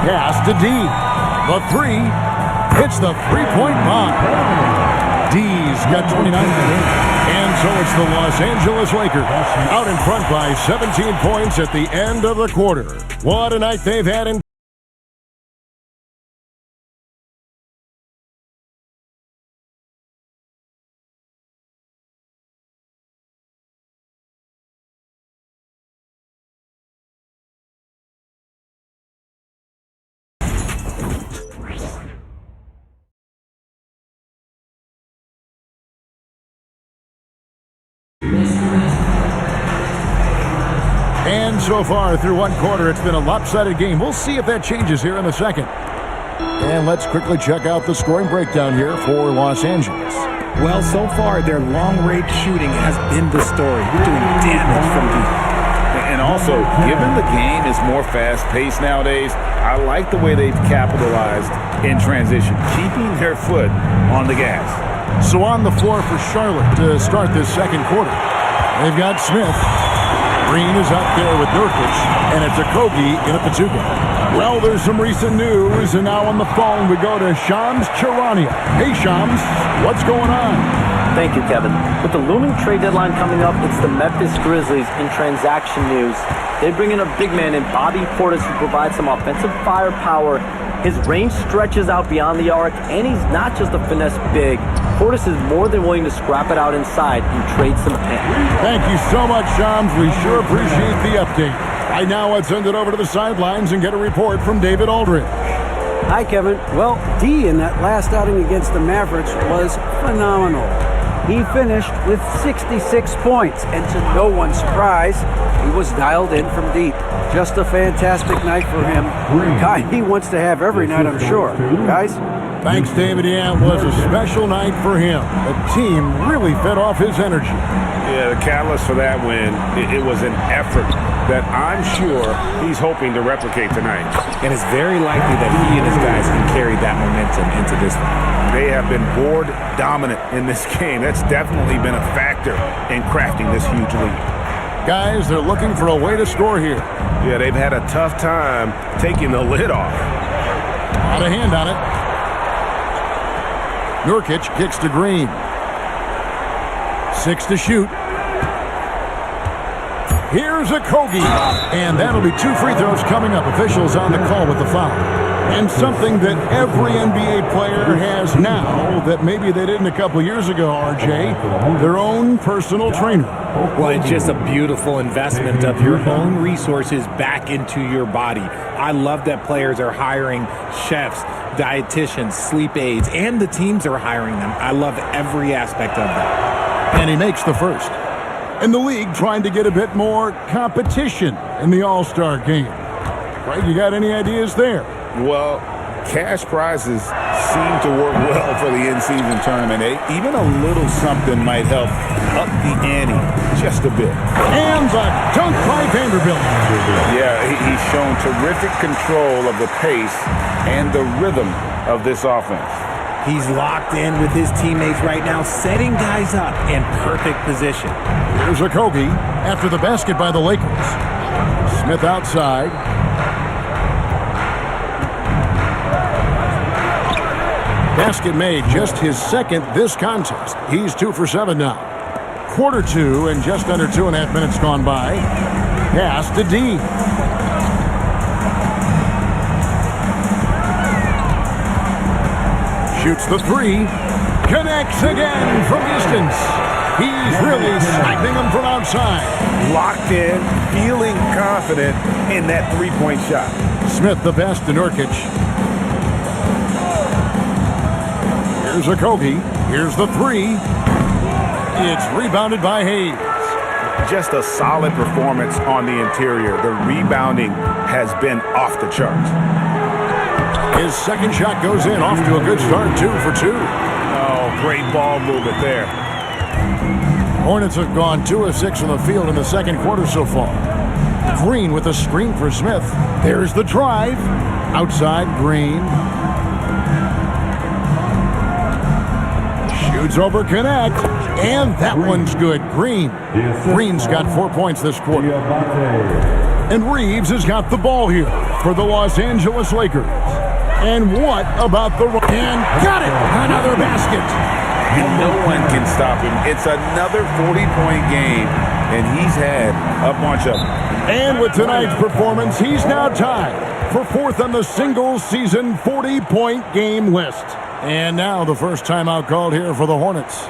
Pass to D. The three hits the three-point bomb. D's got 29 minutes. And so it's the Los Angeles Lakers out in front by 17 points at the end of the quarter. What a night they've had in And so far through one quarter, it's been a lopsided game. We'll see if that changes here in the second. And let's quickly check out the scoring breakdown here for Los Angeles. Well, so far, their long-range shooting has been the story. They're doing damage from deep. And also, given the game is more fast-paced nowadays, I like the way they've capitalized in transition, keeping their foot on the gas. So on the floor for Charlotte to start this second quarter, they've got Smith. Green is out there with Nurkic, and it's Okogie in at the two guard. Well, there's some recent news, and now on the phone we go to Shams Charania. Hey, Shams, what's going on? Thank you, Kevin. With the looming trade deadline coming up, it's the Memphis Grizzlies in transaction news. They bring in a big man in Bobby Portis who provides some offensive firepower. His range stretches out beyond the arc, and he's not just a finesse big. Portis is more than willing to scrap it out inside and trade some pin. Thank you so much, Shams. We sure appreciate the update. Right now, let's send it over to the sidelines and get a report from David Aldridge. Hi, Kevin. Well, D in that last outing against the Mavericks was phenomenal. He finished with 66 points, and to no one's surprise, he was dialed in from deep. Just a fantastic night for him. Guy he wants to have every night, I'm sure. Guys? Thanks, David. Yeah, it was a special night for him. The team really fed off his energy. Yeah, the catalyst for that win, it was an effort that I'm sure he's hoping to replicate tonight. And it's very likely that he and his guys can carry that momentum into this one. They have been board dominant in this game. That's definitely been a factor in crafting this huge lead. Guys, they're looking for a way to score here. Yeah, they've had a tough time taking the lid off. Out of hand on it. Nurkic kicks to Green. 6 to shoot. Here's Okogie. And that'll be 2 free throws coming up. Officials on the call with the foul. And something that every NBA player has now that maybe they didn't a couple years ago, RJ, their own personal trainer. Well, it's just a beautiful investment of your own resources back into your body. I love that players are hiring chefs, dietitians, sleep aides, and the teams are hiring them. I love every aspect of that. And he makes the first. And the league trying to get a bit more competition in the All-Star game. Right, you got any ideas there? Well, cash prizes seem to work well for the in-season tournament. Even a little something might help up the ante just a bit. And the dunk by Vanderbilt. Yeah, he's shown terrific control of the pace and the rhythm of this offense. He's locked in with his teammates right now, setting guys up in perfect position. Here's Okogie after the basket by the Lakers. Smith outside. Basket made, just his second this contest. He's 2 for 7 now. Quarter 2 and just under 2.5 minutes gone by. Pass to D. Shoots the 3. Connects again from distance. He's really sniping them from outside. Locked in, feeling confident in that three-point shot. Smith the best to Nurkic. Here's Okogie. Here's the 3. It's rebounded by Hayes. Just a solid performance on the interior. The rebounding has been off the charts. His second shot goes in, off to a good start, 2 for 2. Oh, great ball movement there. Hornets have gone 2 of 6 from the field in the second quarter so far. Green with a screen for Smith. There's the drive. Outside, Green. Shoots over Connect. And that one's good. Green's got 4 points this quarter. And Reeves has got the ball here for the Los Angeles Lakers. And what about the... And got it! Another basket. And no one can stop him. It's another 40-point game, and he's had a bunch of them. And with tonight's performance, he's now tied for 4th on the single-season 40-point game list. And now the first timeout called here for the Hornets.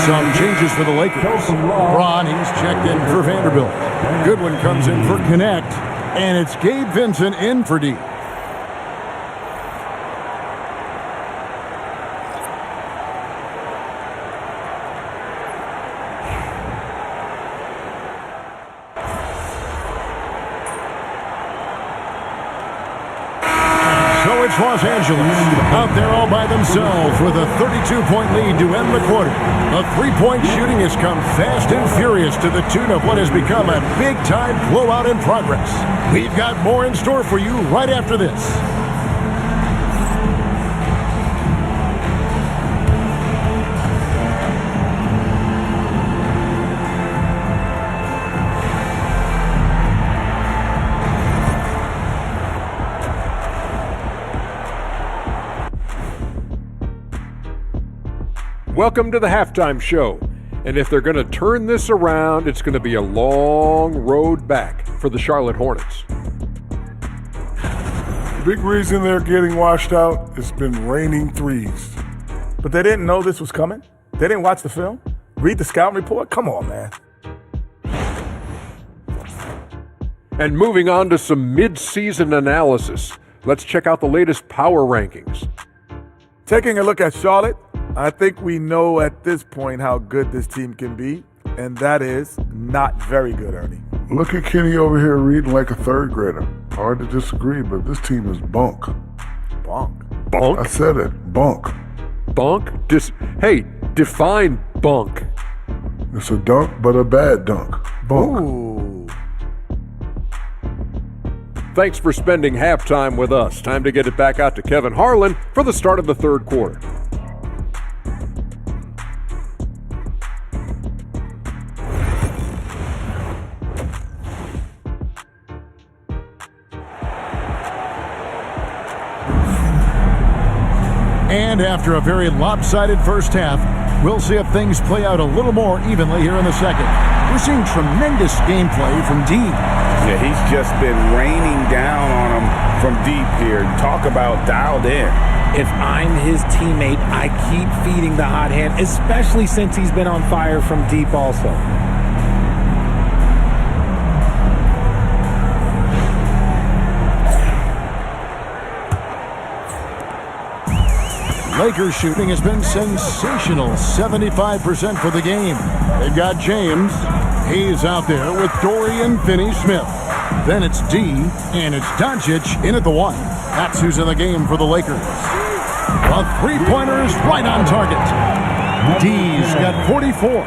Some changes for the Lakers. Bronny's checked in for Vanderbilt. Goodwin comes in for Connect. And it's Gabe Vincent in for D. So it's Los Angeles out there all by themselves with a 32-point lead to end the quarter. The three-point shooting has come fast and furious to the tune of what has become a big-time blowout in progress. We've got more in store for you right after this. Welcome to the halftime show. And if they're going to turn this around, it's going to be a long road back for the Charlotte Hornets. The big reason they're getting washed out, it's been raining threes. But they didn't know this was coming? They didn't watch the film? Read the scouting report? Come on, man. And moving on to some mid-season analysis, let's check out the latest power rankings. Taking a look at Charlotte, I think we know at this point how good this team can be, and that is not very good, Ernie. Look at Kenny over here reading like a third grader. Hard to disagree, but this team is bunk. Bunk? Bunk? I said it, bunk. Bunk? Hey, define bunk. It's a dunk, but a bad dunk. Bunk. Ooh. Thanks for spending halftime with us. Time to get it back out to Kevin Harlan for the start of the third quarter. And after a very lopsided first half, we'll see if things play out a little more evenly here in the second. We're seeing tremendous gameplay from D. Yeah, he's just been raining down on him from deep here. Talk about dialed in. If I'm his teammate, I keep feeding the hot hand, especially since he's been on fire from deep also. Lakers shooting has been sensational, 75% for the game. They've got James. He's out there with Dorian Finney-Smith. Then it's D, and it's Doncic in at the 1. That's who's in the game for the Lakers. The three-pointers right on target. D's got 44.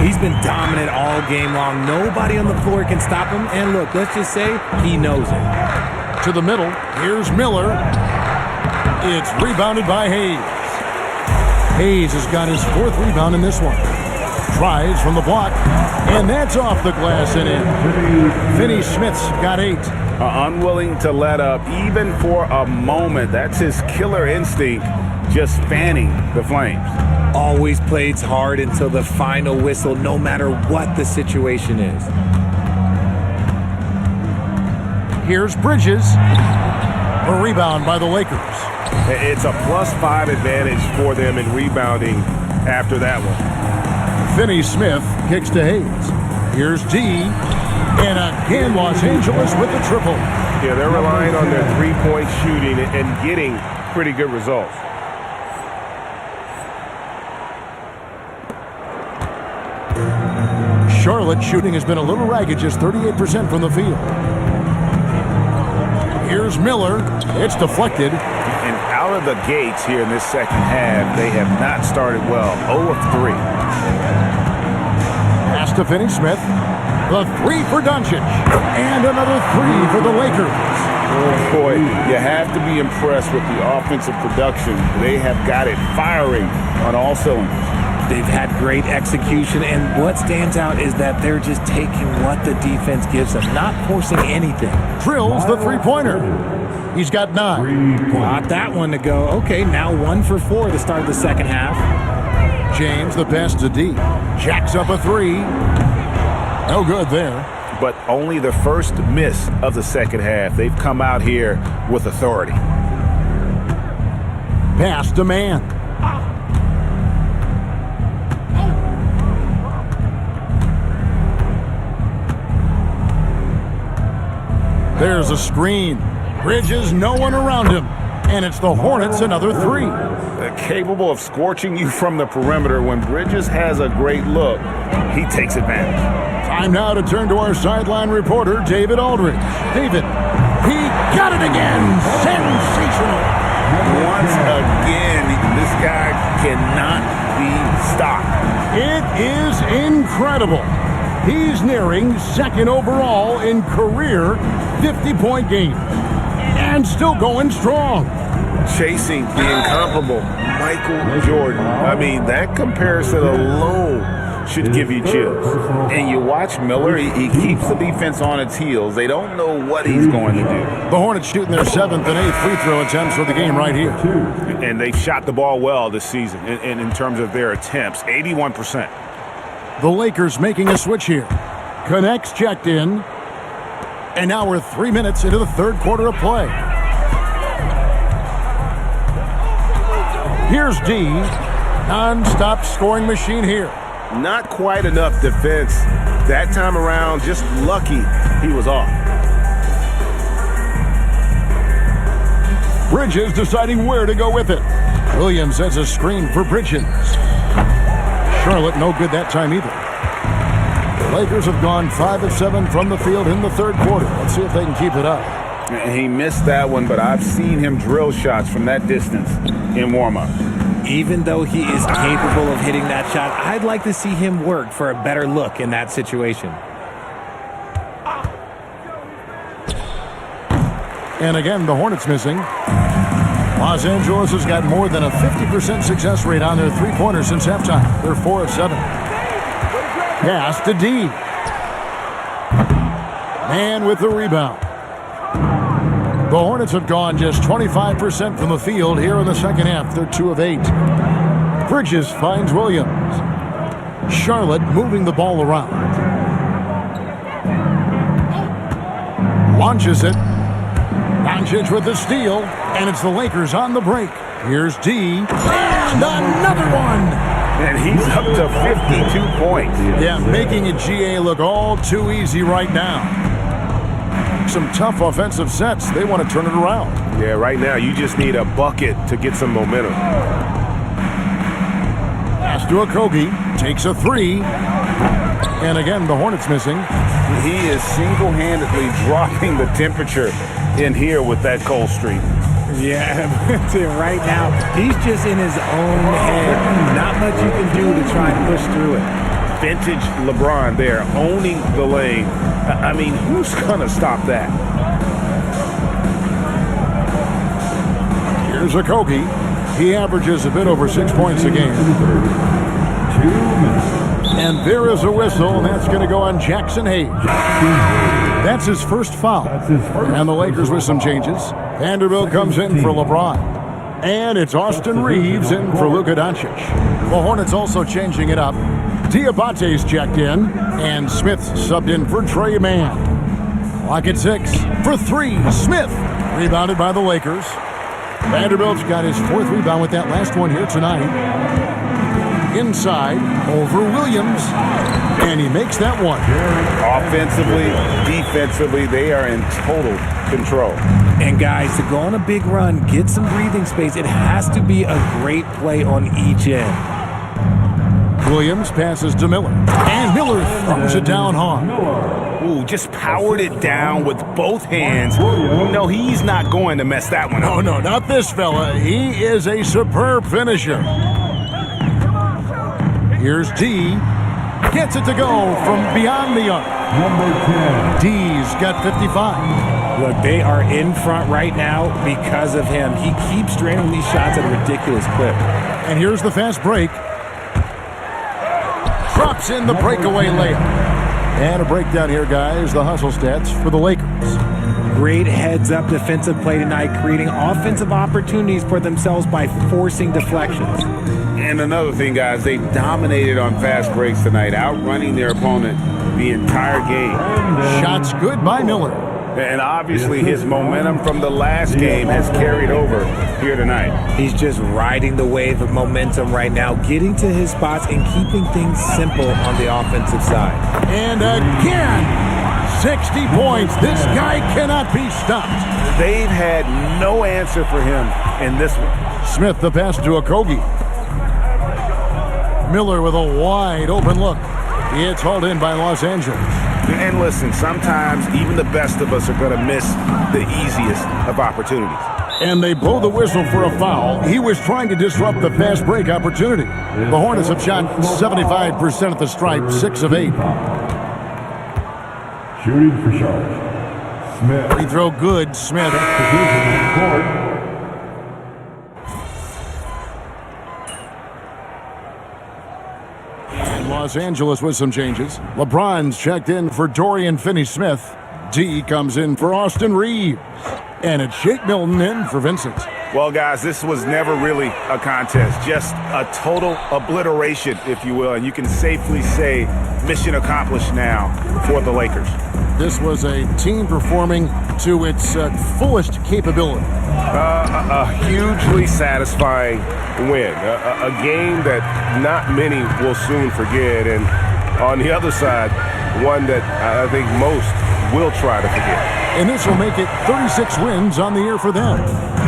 He's been dominant all game long. Nobody on the floor can stop him. And look, let's just say he knows it. To the middle, here's Miller. It's rebounded by Hayes. Hayes has got his 4th rebound in this one. Tries from the block, and that's off the glass and in. Finney-Smith's got 8. Unwilling to let up even for a moment. That's his killer instinct, just fanning the Flames. Always plays hard until the final whistle, no matter what the situation is. Here's Bridges. A rebound by the Lakers. It's a +5 advantage for them in rebounding after that one. Finney-Smith kicks to Hayes. Here's D. And again, Los Angeles with the triple. Yeah, they're relying on their three-point shooting and getting pretty good results. Charlotte shooting has been a little ragged, just 38% from the field. Here's Miller. It's deflected. And out of the gates here in this second half, they have not started well. 0 of 3. Pass to Finney-Smith. The 3 for Doncic. And another 3 for the Lakers. Oh boy, you have to be impressed with the offensive production. They have got it firing on all cylinders. They've had great execution, and what stands out is that they're just taking what the defense gives them, not forcing anything. Drills the three-pointer. He's got 9. Got that one to go. Okay, now 1 for 4 to start the second half. James, the pass to D. Jacks up a 3. No good there. But only the first miss of the second half. They've come out here with authority. Pass to Man. There's a screen. Bridges, no one around him. And it's the Hornets, another 3. Capable of scorching you from the perimeter. When Bridges has a great look, he takes advantage. Time now to turn to our sideline reporter, David Aldridge. David, he got it again. Sensational. Once again, this guy cannot be stopped. It is incredible. He's nearing 2nd overall in career 50-point games. And still going strong. Chasing the incomparable Michael Jordan. I mean, that comparison alone should give you chills. And you watch Miller, he keeps the defense on its heels. They don't know what he's going to do. The Hornets shooting their 7th and 8th free throw attempts for the game right here. And they've shot the ball well this season in terms of their attempts, 81%. The Lakers making a switch here. Connects checked in. And now we're 3 minutes into the 3rd quarter of play. Here's D. Non-stop scoring machine here. Not quite enough defense that time around. Just lucky he was off. Bridges deciding where to go with it. Williams has a screen for Bridges. Charlotte no good that time either. The Lakers have gone 5 of 7 from the field in the 3rd quarter. Let's see if they can keep it up. He missed that one, but I've seen him drill shots from that distance in warm-up. Even though he is capable of hitting that shot, I'd like to see him work for a better look in that situation. And again, the Hornets missing. Los Angeles has got more than a 50% success rate on their three-pointers since halftime. They're 4 of 7. Pass to D. Man with the rebound. The Hornets have gone just 25% from the field here in the second half. They're 2 of 8. Bridges finds Williams. Charlotte moving the ball around. Launches it. Doncic with the steal, and it's the Lakers on the break. Here's D. And another one! And he's up to 52 points. Yeah, making a GA look all too easy right now. Some tough offensive sets. They want to turn it around. Yeah, right now you just need a bucket to get some momentum. Pass to Okogie. Takes a three. And again, the Hornets missing. He is single-handedly dropping the temperature in here with that cold streak. Yeah, right now, he's just in his own head. Not much you can do to try and push through it. Vintage LeBron there, owning the lane. I mean, who's going to stop that? Here's Okogie. He averages a bit over 6 points a game. And there is a whistle, and that's going to go on Jackson Hayes. That's his first foul. And the Lakers with some changes. Vanderbilt comes in for LeBron. And it's Austin Reeves in for Luka Doncic. The Hornets also changing it up. Diabate's checked in, and Smith subbed in for Trey Mann. Clock at 6 for 3. Smith rebounded by the Lakers. Vanderbilt's got his 4th rebound with that last one here tonight. Inside over Williams, and he makes that one. Offensively, defensively, they are in total control. And guys, to go on a big run, get some breathing space, it has to be a great play on each end. Williams passes to Miller, and Miller throws it down hard. Ooh, just powered it down with both hands. No, he's not going to mess that one up. Oh, no, not this fella. He is a superb finisher. Here's D. Gets it to go from beyond the arc. Number 10. D's got 55. Look, they are in front right now because of him. He keeps draining these shots at a ridiculous clip. And here's the fast break. Drops in the breakaway layup. And a breakdown here, guys. The hustle stats for the Lakers. Great heads-up defensive play tonight, creating offensive opportunities for themselves by forcing deflections. And another thing, guys, they dominated on fast breaks tonight, outrunning their opponent the entire game. Shots good by Miller. And obviously his momentum from the last game has carried over here tonight. He's just riding the wave of momentum right now, getting to his spots and keeping things simple on the offensive side. And again, 60 points. This guy cannot be stopped. They've had no answer for him in this one. Smith, the pass to Okogie. Miller with a wide open look. It's hauled in by Los Angeles. And listen, sometimes even the best of us are going to miss the easiest of opportunities. And they blow the whistle for a foul. He was trying to disrupt the fast break opportunity. The Hornets have shot 75% at the stripe, 6 of 8. Shooting for Charlotte. Smith. Free throw good, Smith. Los Angeles with some changes. LeBron's checked in for Dorian Finney-Smith. D comes in for Austin Reeves. And it's Shake Milton in for Vincent. Well, guys, this was never really a contest. Just a total obliteration, if you will. And you can safely say mission accomplished now for the Lakers. This was a team performing to its fullest capability. A hugely satisfying win. A game that not many will soon forget. And on the other side, one that I think most will try to forget. And this will make it 36 wins on the year for them.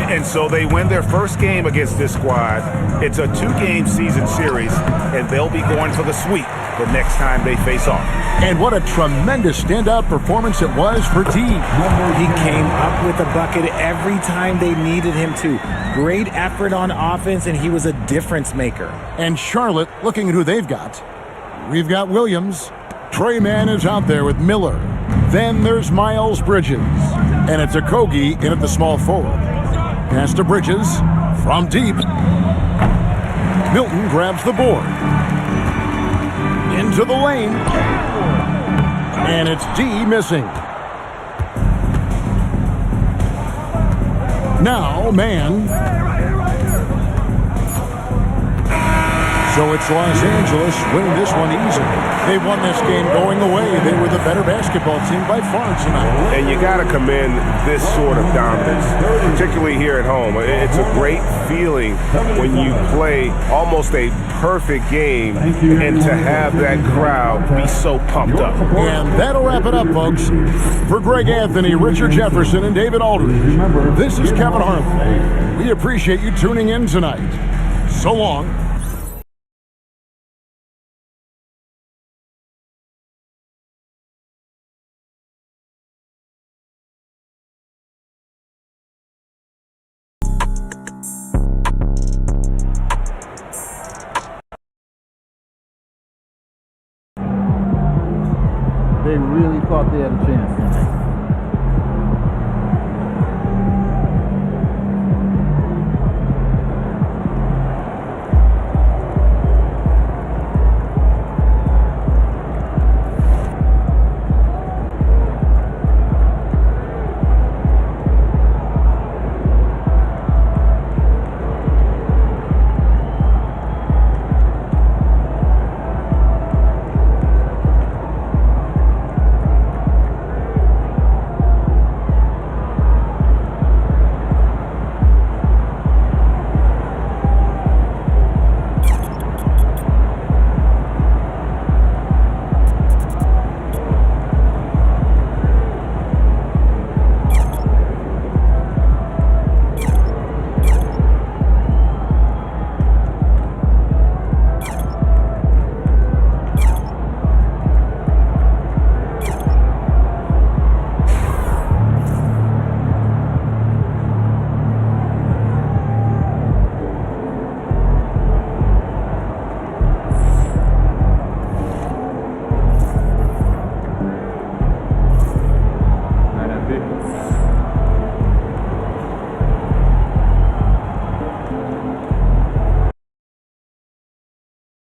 And so they win their first game against this squad. It's a 2-game season series, and they'll be going for the sweep the next time they face off. And what a tremendous standout performance it was for D. He came up with a bucket every time they needed him to. Great effort on offense, and he was a difference maker. And Charlotte, looking at who they've got. We've got Williams. Trey Mann is out there with Miller. Then there's Miles Bridges. And it's Okogie in at the small forward. Pass to Bridges from deep. Milton grabs the board. Into the lane. And it's D missing. Now, Mann. So it's Los Angeles winning this one easily. They won this game going away. They were the better basketball team by far tonight. And you got to commend this sort of dominance, particularly here at home. It's a great feeling when you play almost a perfect game and to have that crowd be so pumped up. And that'll wrap it up, folks. For Greg Anthony, Richard Jefferson, and David Aldridge, this is Kevin Harlan. We appreciate you tuning in tonight. So long. really thought they had a chance tonight.